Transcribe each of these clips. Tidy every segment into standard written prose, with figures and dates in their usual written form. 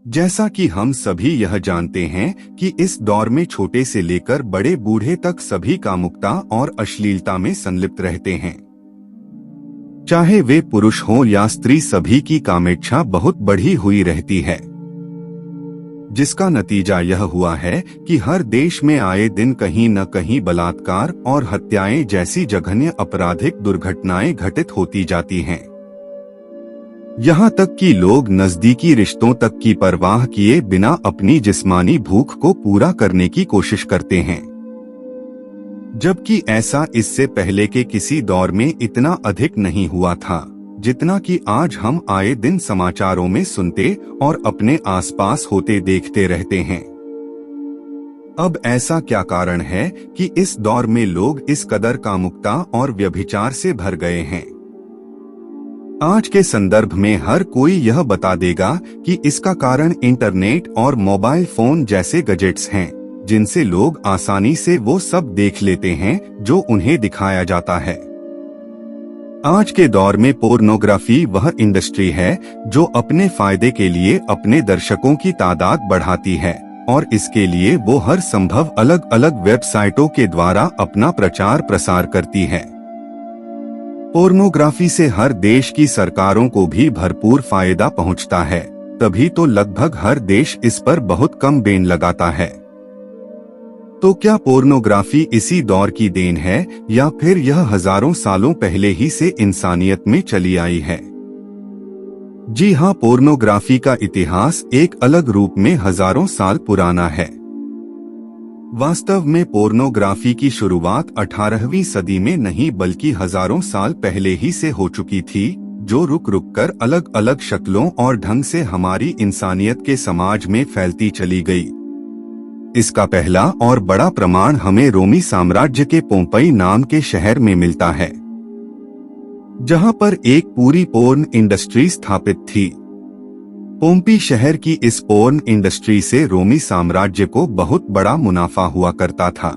जैसा कि हम सभी यह जानते हैं कि इस दौर में छोटे से लेकर बड़े बूढ़े तक सभी कामुकता और अश्लीलता में संलिप्त रहते हैं। चाहे वे पुरुष हों या स्त्री, सभी की कामेच्छा बहुत बढ़ी हुई रहती है, जिसका नतीजा यह हुआ है कि हर देश में आए दिन कहीं न कहीं बलात्कार और हत्याएं जैसी जघन्य आपराधिक दुर्घटनाएं घटित होती जाती हैं। यहाँ तक कि लोग नजदीकी रिश्तों तक की परवाह किए बिना अपनी जिस्मानी भूख को पूरा करने की कोशिश करते हैं, जबकि ऐसा इससे पहले के किसी दौर में इतना अधिक नहीं हुआ था जितना कि आज हम आए दिन समाचारों में सुनते और अपने आसपास होते देखते रहते हैं। अब ऐसा क्या कारण है कि इस दौर में लोग इस कदर कामुकता और व्यभिचार से भर गए हैं? आज के संदर्भ में हर कोई यह बता देगा कि इसका कारण इंटरनेट और मोबाइल फोन जैसे गैजेट्स हैं, जिनसे लोग आसानी से वो सब देख लेते हैं जो उन्हें दिखाया जाता है। आज के दौर में पोर्नोग्राफी वह इंडस्ट्री है जो अपने फायदे के लिए अपने दर्शकों की तादाद बढ़ाती है और इसके लिए वो हर संभव अलग अलग वेबसाइटों के द्वारा अपना प्रचार प्रसार करती है। पोर्नोग्राफी से हर देश की सरकारों को भी भरपूर फायदा पहुंचता है, तभी तो लगभग हर देश इस पर बहुत कम बैन लगाता है। तो क्या पोर्नोग्राफी इसी दौर की देन है या फिर यह हजारों सालों पहले ही से इंसानियत में चली आई है? जी हाँ, पोर्नोग्राफी का इतिहास एक अलग रूप में हजारों साल पुराना है। वास्तव में पोर्नोग्राफी की शुरुआत 18वीं सदी में नहीं बल्कि हजारों साल पहले ही से हो चुकी थी, जो रुक रुक कर अलग अलग शक्लों और ढंग से हमारी इंसानियत के समाज में फैलती चली गई। इसका पहला और बड़ा प्रमाण हमें रोमी साम्राज्य के पोम्पई नाम के शहर में मिलता है, जहां पर एक पूरी पोर्न इंडस्ट्री स्थापित थी। पोम्पी शहर की इस पोर्न इंडस्ट्री से रोमी साम्राज्य को बहुत बड़ा मुनाफा हुआ करता था।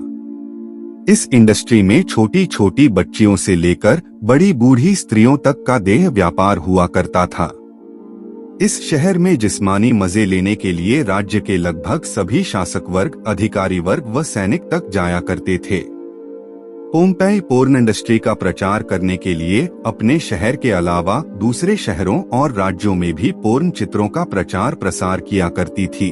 इस इंडस्ट्री में छोटी छोटी बच्चियों से लेकर बड़ी बूढ़ी स्त्रियों तक का देह व्यापार हुआ करता था। इस शहर में जिस्मानी मजे लेने के लिए राज्य के लगभग सभी शासक वर्ग, अधिकारी वर्ग व सैनिक तक जाया करते थे। पोम्पेई पोर्न इंडस्ट्री का प्रचार करने के लिए अपने शहर के अलावा दूसरे शहरों और राज्यों में भी पोर्न चित्रों का प्रचार प्रसार किया करती थी।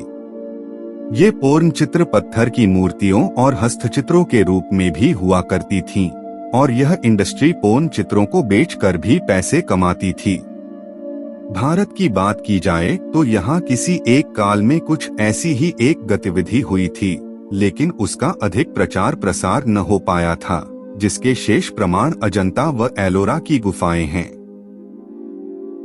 ये पोर्न चित्र पत्थर की मूर्तियों और हस्तचित्रों के रूप में भी हुआ करती थीं, और यह इंडस्ट्री पोर्न चित्रों को बेचकर भी पैसे कमाती थी। भारत की बात की जाए तो यहाँ किसी एक काल में कुछ ऐसी ही एक गतिविधि हुई थी, लेकिन उसका अधिक प्रचार प्रसार न हो पाया था, जिसके शेष प्रमाण अजंता व एलोरा की गुफाएं हैं।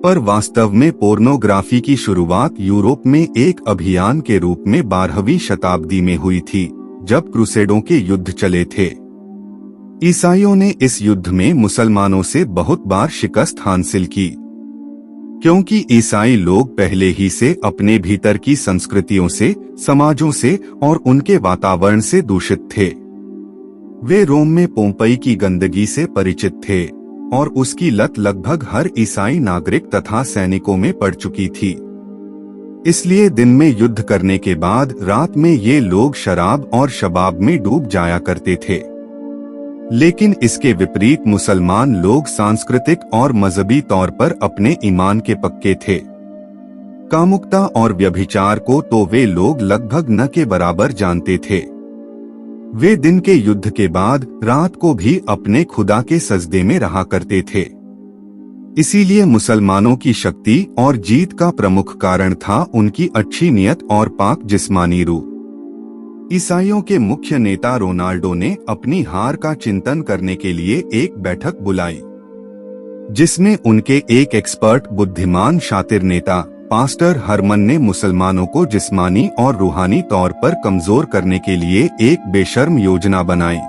पर वास्तव में पोर्नोग्राफी की शुरुआत यूरोप में एक अभियान के रूप में 12वीं शताब्दी में हुई थी, जब क्रूसेडों के युद्ध चले थे। ईसाइयों ने इस युद्ध में मुसलमानों से बहुत बार शिकस्त हासिल की, क्योंकि ईसाई लोग पहले ही से अपने भीतर की संस्कृतियों से, समाजों से और उनके वातावरण से दूषित थे। वे रोम में पोम्पई की गंदगी से परिचित थे और उसकी लत लगभग हर ईसाई नागरिक तथा सैनिकों में पड़ चुकी थी। इसलिए दिन में युद्ध करने के बाद रात में ये लोग शराब और शबाब में डूब जाया करते थे। लेकिन इसके विपरीत मुसलमान लोग सांस्कृतिक और मजहबी तौर पर अपने ईमान के पक्के थे। कामुकता और व्यभिचार को तो वे लोग लगभग न के बराबर जानते थे। वे दिन के युद्ध के बाद रात को भी अपने खुदा के सजदे में रहा करते थे। इसीलिए मुसलमानों की शक्ति और जीत का प्रमुख कारण था उनकी अच्छी नियत और पाक जिस्मानी रूह। ईसाइयों के मुख्य नेता रोनाल्डो ने अपनी हार का चिंतन करने के लिए एक बैठक बुलाई, जिसमें उनके एक एक्सपर्ट, बुद्धिमान, शातिर नेता पास्टर हरमन ने मुसलमानों को जिस्मानी और रूहानी तौर पर कमजोर करने के लिए एक बेशर्म योजना बनाई।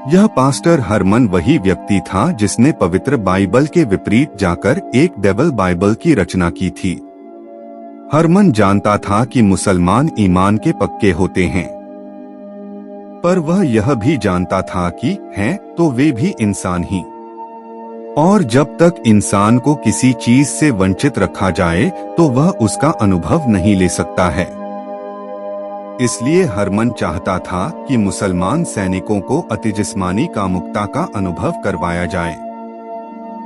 यह पास्टर हरमन वही व्यक्ति था जिसने पवित्र बाइबल के विपरीत जाकर एक डेविल बाइबल की रचना की थी। हरमन जानता था कि मुसलमान ईमान के पक्के होते हैं, पर वह यह भी जानता था कि हैं तो वे भी इंसान ही, और जब तक इंसान को किसी चीज से वंचित रखा जाए तो वह उसका अनुभव नहीं ले सकता है। इसलिए हरमन चाहता था कि मुसलमान सैनिकों को अति जिस्मानी कामुकता का अनुभव करवाया जाए,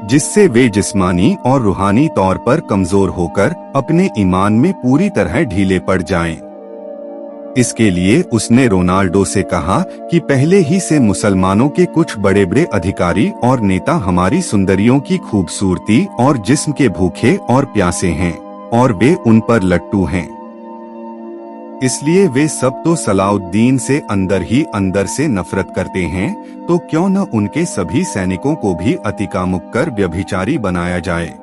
जिससे वे जिस्मानी और रूहानी तौर पर कमजोर होकर अपने ईमान में पूरी तरह ढीले पड़ जाएं। इसके लिए उसने रोनाल्डो से कहा कि पहले ही से मुसलमानों के कुछ बड़े बड़े अधिकारी और नेता हमारी सुंदरियों की खूबसूरती और जिस्म के भूखे और प्यासे हैं और वे उन पर लट्टू हैं। इसलिए वे सब तो सलाउद्दीन से अंदर ही अंदर से नफरत करते हैं, तो क्यों न उनके सभी सैनिकों को भी अतिकामुक कर व्यभिचारी बनाया जाए।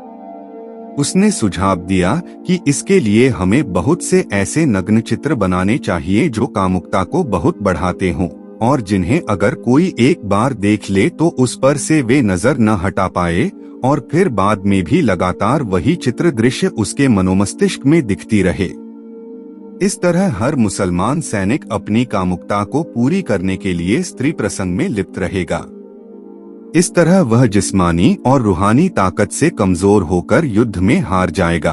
उसने सुझाव दिया कि इसके लिए हमें बहुत से ऐसे नग्न चित्र बनाने चाहिए जो कामुकता को बहुत बढ़ाते हों और जिन्हें अगर कोई एक बार देख ले तो उस पर से वे नजर न हटा पाए और फिर बाद में भी लगातार वही चित्र दृश्य उसके मनोमस्तिष्क में दिखती रहे। इस तरह हर मुसलमान सैनिक अपनी कामुकता को पूरी करने के लिए स्त्री प्रसंग में लिप्त रहेगा। इस तरह वह जिस्मानी और रूहानी ताकत से कमजोर होकर युद्ध में हार जाएगा।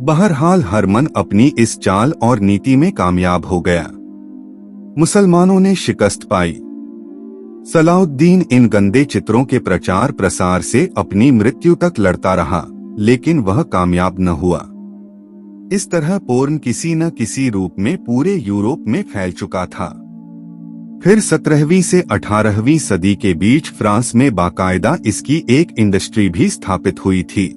बहरहाल हरमन अपनी इस चाल और नीति में कामयाब हो गया। मुसलमानों ने शिकस्त पाई। सलाउद्दीन इन गंदे चित्रों के प्रचार प्रसार से अपनी मृत्यु तक लड़ता रहा, लेकिन वह कामयाब न हुआ। इस तरह पोर्न किसी न किसी रूप में पूरे यूरोप में फैल चुका था। फिर 17वीं से 18वीं सदी के बीच फ्रांस में बाकायदा इसकी एक इंडस्ट्री भी स्थापित हुई थी।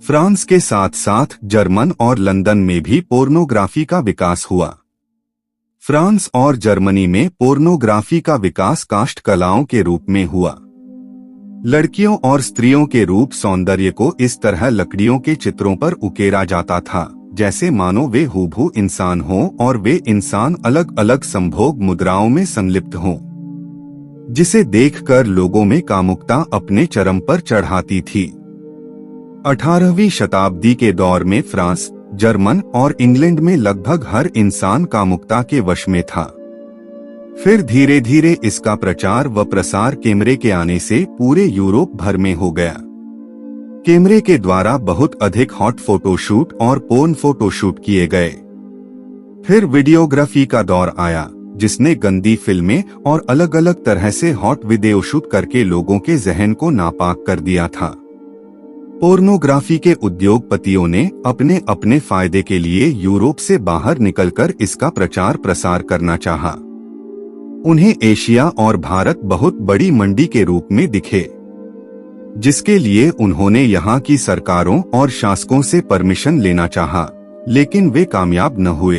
फ्रांस के साथ साथ जर्मन और लंदन में भी पोर्नोग्राफी का विकास हुआ। फ्रांस और जर्मनी में पोर्नोग्राफी का विकास काष्ठ कलाओं के रूप में हुआ। लड़कियों और स्त्रियों के रूप सौंदर्य को इस तरह लकड़ियों के चित्रों पर उकेरा जाता था जैसे मानो वे हूबहू इंसान हों और वे इंसान अलग अलग संभोग मुद्राओं में संलिप्त हों, जिसे देखकर लोगों में कामुकता अपने चरम पर चढ़ाती थी। 18वीं शताब्दी के दौर में फ्रांस, जर्मन और इंग्लैंड में लगभग हर इंसान कामुकता के वश में था। फिर धीरे धीरे इसका प्रचार व प्रसार कैमरे के आने से पूरे यूरोप भर में हो गया। कैमरे के द्वारा बहुत अधिक हॉट फोटोशूट और पोर्न फोटोशूट किए गए। फिर वीडियोग्राफी का दौर आया, जिसने गंदी फिल्में और अलग अलग तरह से हॉट वीडियो शूट करके लोगों के जहन को नापाक कर दिया था। पोर्नोग्राफी के उद्योगपतियों ने अपने अपने फायदे के लिए यूरोप से बाहर निकलकर इसका प्रचार प्रसार करना चाहा। उन्हें एशिया और भारत बहुत बड़ी मंडी के रूप में दिखे, जिसके लिए उन्होंने यहाँ की सरकारों और शासकों से परमिशन लेना चाहा, लेकिन वे कामयाब न हुए।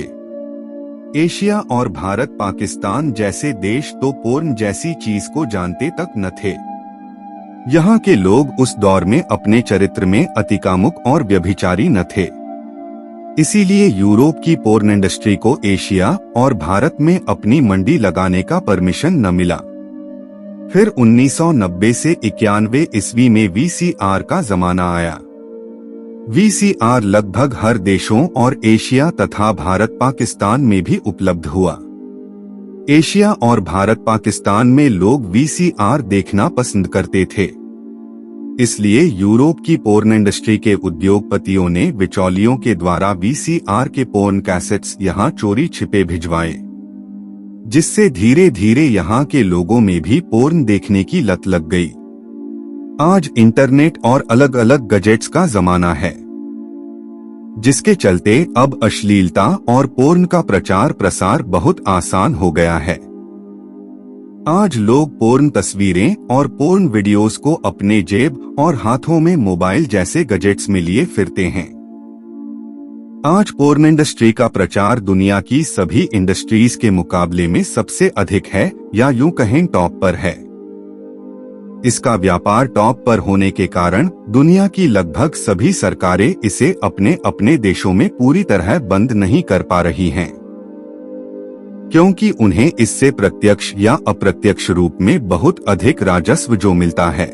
एशिया और भारत पाकिस्तान जैसे देश तो पोर्न जैसी चीज को जानते तक न थे। यहाँ के लोग उस दौर में अपने चरित्र में अतिकामुक और व्यभिचारी न थे। इसीलिए यूरोप की पोर्न इंडस्ट्री को एशिया और भारत में अपनी मंडी लगाने का परमिशन न मिला। फिर 1990 से 91 ईस्वी में वीसीआर का जमाना आया। वीसीआर लगभग हर देशों और एशिया तथा भारत पाकिस्तान में भी उपलब्ध हुआ। एशिया और भारत पाकिस्तान में लोग वीसीआर देखना पसंद करते थे। इसलिए यूरोप की पोर्न इंडस्ट्री के उद्योगपतियों ने बिचौलियों के द्वारा वीसीआर के पोर्न कैसेट्स यहाँ चोरी छिपे भिजवाए, जिससे धीरे धीरे यहाँ के लोगों में भी पोर्न देखने की लत लग गई। आज इंटरनेट और अलग अलग गैजेट्स का जमाना है, जिसके चलते अब अश्लीलता और पोर्न का प्रचार प्रसार बहुत आसान हो गया है। आज लोग पोर्न तस्वीरें और पोर्न वीडियोस को अपने जेब और हाथों में मोबाइल जैसे गैजेट्स में लिए फिरते हैं। आज पोर्न इंडस्ट्री का प्रचार दुनिया की सभी इंडस्ट्रीज के मुकाबले में सबसे अधिक है, या यूं कहें टॉप पर है। इसका व्यापार टॉप पर होने के कारण दुनिया की लगभग सभी सरकारें इसे अपने अपने देशों में पूरी तरह बंद नहीं कर पा रही हैं, क्योंकि उन्हें इससे प्रत्यक्ष या अप्रत्यक्ष रूप में बहुत अधिक राजस्व जो मिलता है।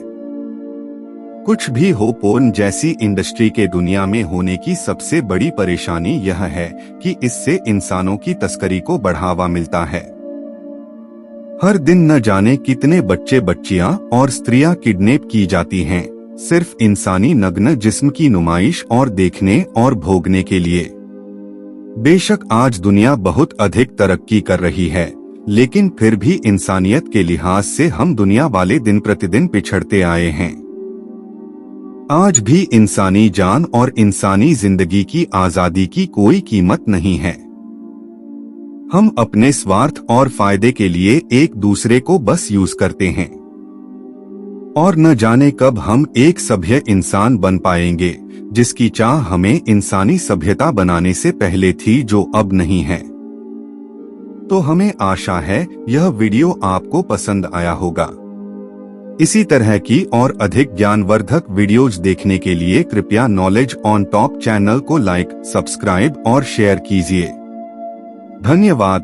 कुछ भी हो, पोर्न जैसी इंडस्ट्री के दुनिया में होने की सबसे बड़ी परेशानी यह है कि इससे इंसानों की तस्करी को बढ़ावा मिलता है। हर दिन न जाने कितने बच्चे बच्चियां और स्त्रियां किडनैप की जाती हैं, सिर्फ इंसानी नग्न जिस्म की नुमाइश और देखने और भोगने के लिए। बेशक आज दुनिया बहुत अधिक तरक्की कर रही है, लेकिन फिर भी इंसानियत के लिहाज से हम दुनिया वाले दिन प्रतिदिन पिछड़ते आए हैं। आज भी इंसानी जान और इंसानी जिंदगी की आजादी की कोई कीमत नहीं है। हम अपने स्वार्थ और फायदे के लिए एक दूसरे को बस यूज करते हैं और न जाने कब हम एक सभ्य इंसान बन पाएंगे, जिसकी चाह हमें इंसानी सभ्यता बनाने से पहले थी, जो अब नहीं है। तो हमें आशा है यह वीडियो आपको पसंद आया होगा। इसी तरह की और अधिक ज्ञानवर्धक वीडियोज देखने के लिए कृपया नॉलेज ऑन टॉप चैनल को लाइक, सब्सक्राइब और शेयर कीजिए। धन्यवाद।